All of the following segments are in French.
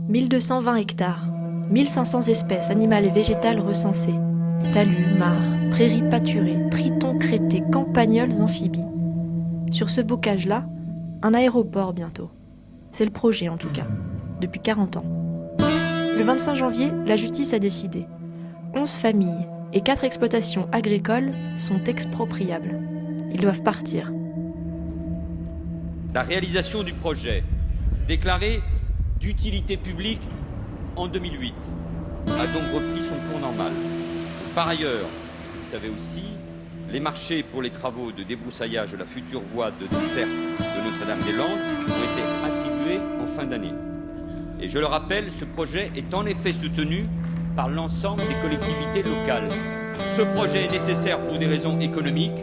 1220 hectares, 1500 espèces animales et végétales recensées. Talus, mares, prairies pâturées, tritons crétés, campagnols, amphibies. Sur ce bocage-là, un aéroport bientôt. C'est le projet en tout cas, depuis 40 ans. Le 25 janvier, la justice a décidé. 11 familles et 4 exploitations agricoles sont expropriables. Ils doivent partir. La réalisation du projet, déclaré d'utilité publique en 2008, a donc repris son cours normal. Par ailleurs, vous savez aussi, les marchés pour les travaux de débroussaillage de la future voie de desserte de Notre-Dame-des-Landes ont été attribués en fin d'année. Et je le rappelle, ce projet est en effet soutenu par l'ensemble des collectivités locales. Ce projet est nécessaire pour des raisons économiques.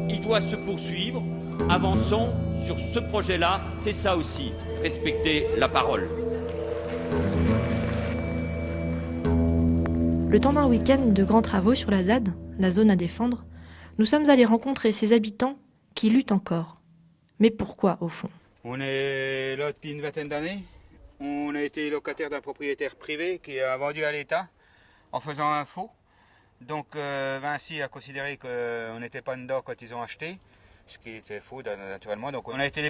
Il doit se poursuivre. Avançons sur ce projet-là. C'est ça aussi, respecter la parole. Le temps d'un week-end de grands travaux sur la ZAD, la zone à défendre, nous sommes allés rencontrer ces habitants qui luttent encore. Mais pourquoi, au fond ? On est là depuis une vingtaine d'années. On a été locataire d'un propriétaire privé qui a vendu à l'État en faisant un faux. Donc Vinci a considéré qu'on n'était pas dedans quand ils ont acheté, ce qui était faux naturellement. Donc on a été la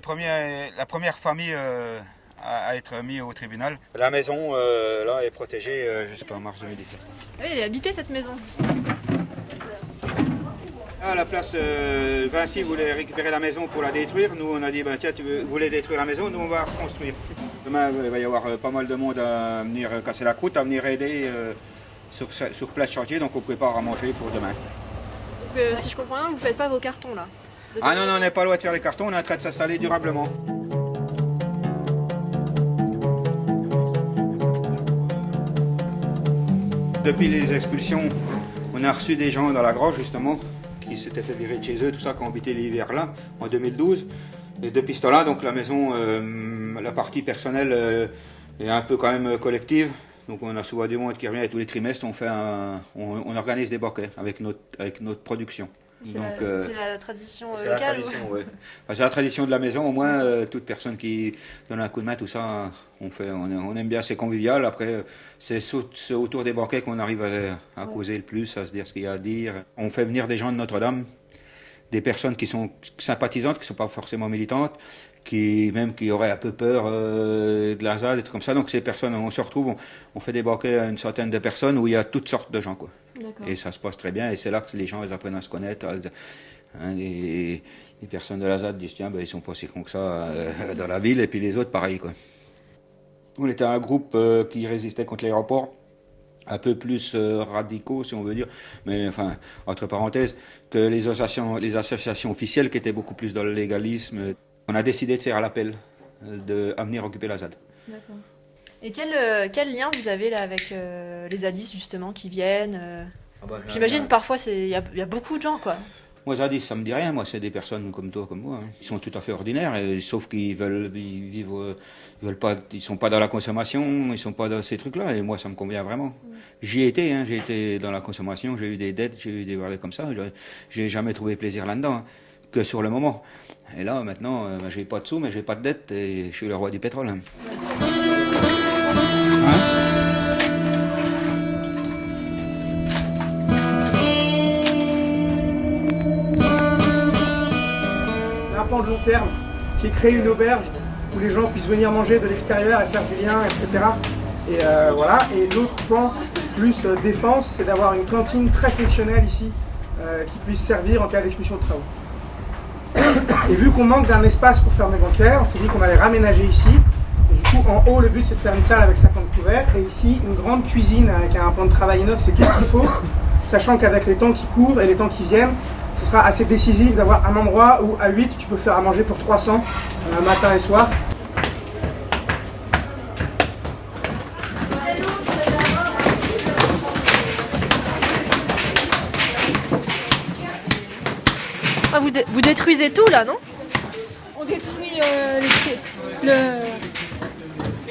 première famille à être mis au tribunal. La maison là est protégée jusqu'en mars 2017. Oui, elle est habitée cette maison. À la place, Vinci voulait récupérer la maison pour la détruire. Nous, on a dit, tiens, vous voulez détruire la maison, nous, on va reconstruire. Demain, il va y avoir pas mal de monde à venir casser la croûte, à venir aider sur plein de chantiers. Donc, on prépare à manger pour demain. Si je comprends bien, vous ne faites pas vos cartons, là ? Ah non, on n'est pas loin de faire les cartons. On est en train de s'installer durablement. Depuis les expulsions, on a reçu des gens dans la grange, justement, qui s'étaient fait virer de chez eux, tout ça, qui ont habité l'hiver là, en 2012. Et depuis ce temps-là, donc la maison, la partie personnelle est un peu quand même collective. Donc on a souvent des monde qui revient tous les trimestres, on organise des banquets avec notre production. C'est la tradition c'est locale. La tradition, ouais. Enfin, c'est la tradition de la maison, au moins toute personne qui donne un coup de main, tout ça, on aime bien, c'est convivial. Après, c'est autour des banquets qu'on arrive à causer le plus, à se dire ce qu'il y a à dire. On fait venir des gens de Notre-Dame, des personnes qui sont sympathisantes, qui ne sont pas forcément militantes, qui auraient un peu peur de la ZAD, des trucs comme ça. Donc ces personnes, on se retrouve, on fait des banquets à une centaine de personnes où il y a toutes sortes de gens, quoi. Et ça se passe très bien, et c'est là que les gens ils apprennent à se connaître. Les personnes de la ZAD disent tiens, ils sont pas si cons que ça dans la ville, et puis les autres pareil, quoi. On était un groupe qui résistait contre l'aéroport, un peu plus radicaux si on veut dire, mais enfin entre parenthèses, que les associations officielles qui étaient beaucoup plus dans le légalisme. On a décidé de faire l'appel à venir occuper la ZAD. D'accord. Et quel lien vous avez là avec les zadistes justement qui viennent J'imagine parfois il y a beaucoup de gens, quoi. Moi, zadistes, ça me dit rien. Moi, c'est des personnes comme toi, comme moi. Ils sont tout à fait ordinaires, sauf qu'ils ils sont pas dans la consommation, ils sont pas dans ces trucs-là. Et moi, ça me convient vraiment. J'y ai été, j'ai été dans la consommation, j'ai eu des dettes, j'ai eu des varlets comme ça. J'ai jamais trouvé plaisir là-dedans, que sur le moment. Et là, maintenant, j'ai pas de sous, mais j'ai pas de dettes et je suis le roi du pétrole. Un plan de long terme qui est créer une auberge où les gens puissent venir manger de l'extérieur et faire du lien, etc. Et voilà. Et l'autre plan, plus défense, c'est d'avoir une cantine très fonctionnelle ici qui puisse servir en cas d'expulsion de travaux. Et vu qu'on manque d'un espace pour faire des banquets, on s'est dit qu'on allait raménager ici. Et du coup, en haut, le but c'est de faire une salle avec 50 couverts. Et ici, une grande cuisine avec un plan de travail inox, c'est tout ce qu'il faut. Sachant qu'avec les temps qui courent et les temps qui viennent, ce sera assez décisif d'avoir un endroit où à 8, tu peux faire à manger pour 300 matin et soir. Ah, vous détruisez tout là, non ? On détruit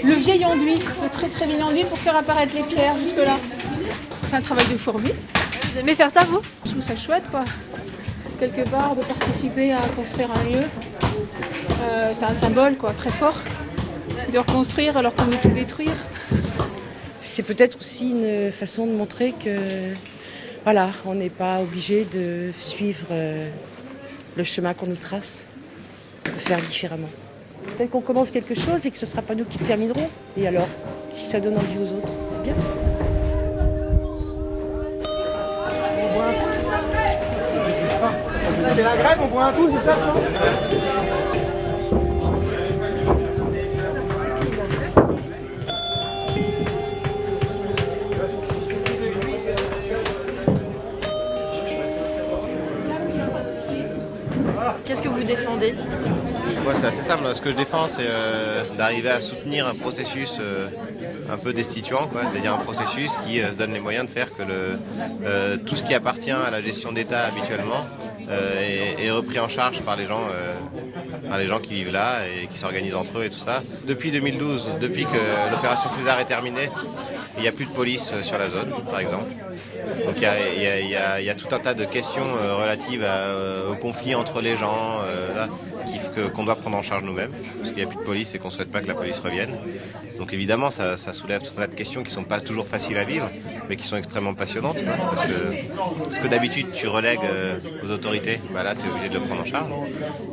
le vieil enduit, le très très vieil enduit pour faire apparaître les pierres jusque là. C'est un travail de fourmi. Vous aimez faire ça, vous ? Je trouve ça chouette, quoi. Quelque part, de participer à construire un lieu. C'est un symbole, quoi, très fort. De reconstruire alors qu'on veut tout détruire. C'est peut-être aussi une façon de montrer que, voilà, on n'est pas obligé de suivre le chemin qu'on nous trace, on peut faire différemment. Peut-être qu'on commence quelque chose et que ce ne sera pas nous qui le terminerons. Et alors, si ça donne envie aux autres, c'est bien. C'est la grève, on boit un coup, c'est ça? Qu'est-ce que vous défendez? Moi, c'est assez simple. Ce que je défends, c'est d'arriver à soutenir un processus un peu destituant, quoi. C'est-à-dire un processus qui se donne les moyens de faire que tout ce qui appartient à la gestion d'État habituellement est repris en charge par les gens qui vivent là et qui s'organisent entre eux et tout ça. Depuis 2012, depuis que l'opération César est terminée, il n'y a plus de police sur la zone, par exemple. Donc il y a tout un tas de questions relatives au conflit entre les gens qu'on doit prendre en charge nous-mêmes, parce qu'il n'y a plus de police et qu'on ne souhaite pas que la police revienne. Donc évidemment, ça soulève tout un tas de questions qui ne sont pas toujours faciles à vivre, mais qui sont extrêmement passionnantes, quoi, parce que ce que d'habitude tu relègues aux autorités, là tu es obligé de le prendre en charge.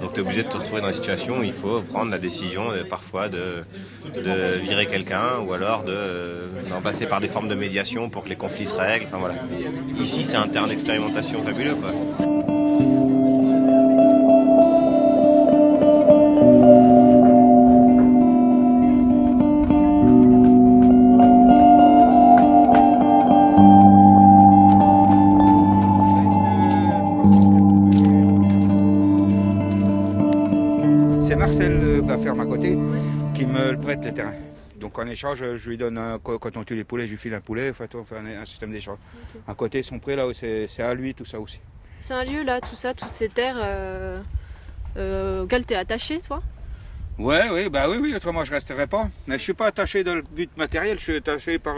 Donc tu es obligé de te retrouver dans une situation où il faut prendre la décision parfois de virer quelqu'un, ou alors d'en passer par des formes de médiation pour que les conflits se règlent. Enfin, voilà. Ici, c'est un terrain d'expérimentation fabuleux, quoi. C'est Marcel, la ferme à côté, qui me le prête le terrain. Donc en échange, je lui donne, quand on tue les poulets, je lui file un poulet, enfin, on fait un système d'échange. Okay. À côté, son pré, là, c'est à lui, tout ça aussi. C'est un lieu, là, tout ça, toutes ces terres auxquelles tu es attaché, toi? Oui, autrement je ne resterai pas. Mais je ne suis pas attaché dans le but matériel, je suis attaché par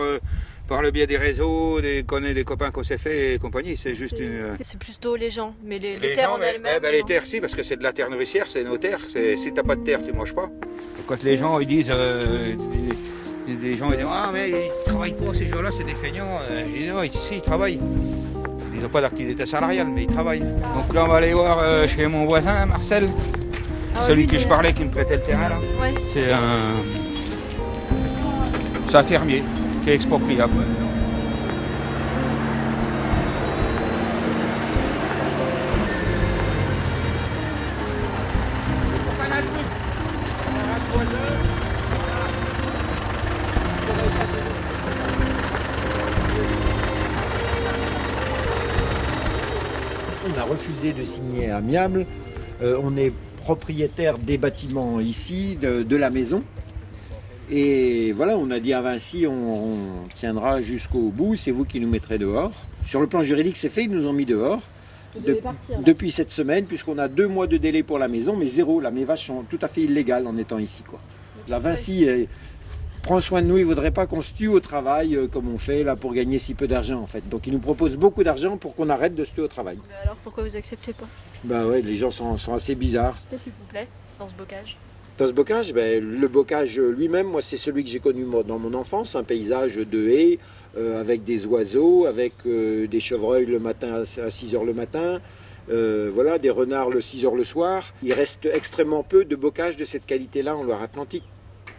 le biais des réseaux, des copains qu'on s'est fait et compagnie. C'est juste une. C'est plutôt les gens, mais les terres en elles-mêmes. Les terres, si, parce que c'est de la terre nourricière, c'est nos terres. Si tu n'as pas de terre, tu ne manges pas. Quand les gens ils disent. Des gens ils disent ah, mais ils ne travaillent pas, ces gens-là, c'est des feignants. Je dis non, ici, ils travaillent. Ils n'ont pas d'activité salariale, mais ils travaillent. Donc là, on va aller voir chez mon voisin, Marcel. Celui que je parlais qui me prêtait le terrain là, ouais. C'est un fermier qui est expropriable. On a refusé de signer amiable. On est propriétaire des bâtiments ici, de la maison. Et voilà, on a dit à Vinci, on tiendra jusqu'au bout, c'est vous qui nous mettrez dehors. Sur le plan juridique, c'est fait, ils nous ont mis dehors. Depuis cette semaine, puisqu'on a 2 mois de délai pour la maison, mais zéro, là, mes vaches sont tout à fait illégales en étant ici, quoi. La Vinci prend soin de nous, il ne voudrait pas qu'on se tue au travail comme on fait là pour gagner si peu d'argent en fait. Donc il nous propose beaucoup d'argent pour qu'on arrête de se tuer au travail. Mais alors pourquoi vous acceptez pas? Bah ouais, les gens sont assez bizarres. Qu'est-ce qui vous plaît dans ce bocage? Dans ce bocage, le bocage lui-même, moi c'est celui que j'ai connu dans mon enfance, un paysage de haies, avec des oiseaux, avec des chevreuils le matin à 6h le matin, voilà, des renards le 6h le soir. Il reste extrêmement peu de bocage de cette qualité-là en Loire-Atlantique.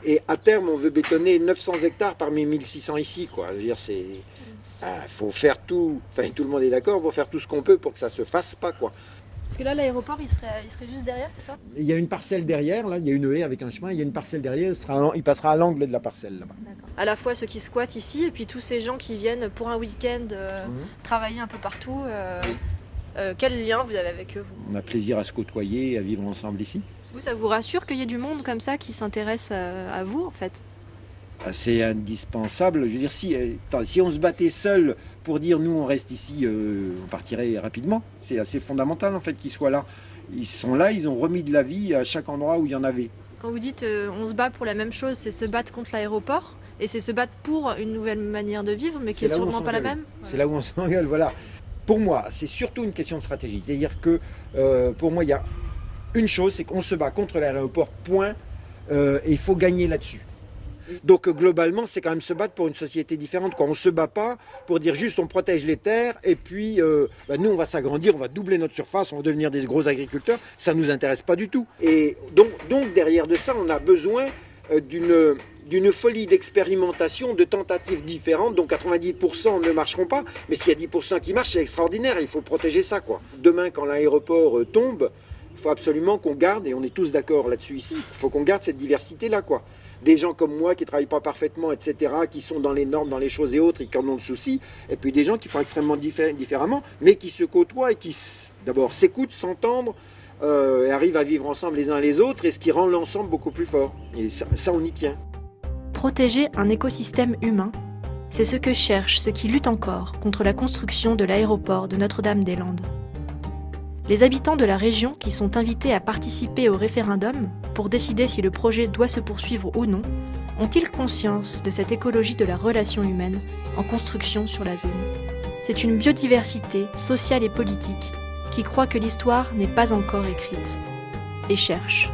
Et à terme, on veut bétonner 900 hectares parmi 1600 ici, quoi. Je veux dire, faut faire tout, enfin tout le monde est d'accord, pour faire tout ce qu'on peut pour que ça se fasse pas, quoi. Parce que là, l'aéroport, il serait juste derrière, c'est ça? Il y a une parcelle derrière, là, il y a une haie avec un chemin, il y a une parcelle derrière, il passera à l'angle de la parcelle, là-bas. À la fois ceux qui squattent ici, et puis tous ces gens qui viennent pour un week-end travailler un peu partout. Quel lien vous avez avec eux, vous? On a plaisir à se côtoyer et à vivre ensemble ici. Vous, ça vous rassure qu'il y ait du monde comme ça qui s'intéresse à vous, en fait? C'est indispensable. Je veux dire, si on se battait seul pour dire nous on reste ici, on partirait rapidement. C'est assez fondamental en fait qu'ils soient là. Ils sont là, ils ont remis de la vie à chaque endroit où il y en avait. Quand vous dites on se bat pour la même chose, c'est se battre contre l'aéroport et c'est se battre pour une nouvelle manière de vivre, mais qui est sûrement pas la même. C'est là où on s'engueule, voilà. Pour moi, c'est surtout une question de stratégie. C'est-à-dire que pour moi, il y a une chose, c'est qu'on se bat contre l'aéroport, point, et il faut gagner là-dessus. Donc globalement, c'est quand même se battre pour une société différente. On ne se bat pas pour dire juste on protège les terres et puis nous on va s'agrandir, on va doubler notre surface, on va devenir des gros agriculteurs. Ça ne nous intéresse pas du tout. Et donc derrière de ça, on a besoin d'une folie d'expérimentation, de tentatives différentes, dont 90% ne marcheront pas, mais s'il y a 10% qui marchent, c'est extraordinaire, il faut protéger ça, quoi. Demain, quand l'aéroport tombe, il faut absolument qu'on garde, et on est tous d'accord là-dessus ici, il faut qu'on garde cette diversité-là, quoi. Des gens comme moi qui ne travaillent pas parfaitement, etc., qui sont dans les normes, dans les choses et autres, et qui en ont le souci, et puis des gens qui font extrêmement différemment, mais qui se côtoient et qui, d'abord, s'écoutent, s'entendent, et arrivent à vivre ensemble les uns les autres, et ce qui rend l'ensemble beaucoup plus fort. Et ça on y tient. Protéger un écosystème humain, c'est ce que cherchent ceux qui luttent encore contre la construction de l'aéroport de Notre-Dame-des-Landes. Les habitants de la région qui sont invités à participer au référendum pour décider si le projet doit se poursuivre ou non, ont-ils conscience de cette écologie de la relation humaine en construction sur la zone ? C'est une biodiversité sociale et politique qui croit que l'histoire n'est pas encore écrite et cherche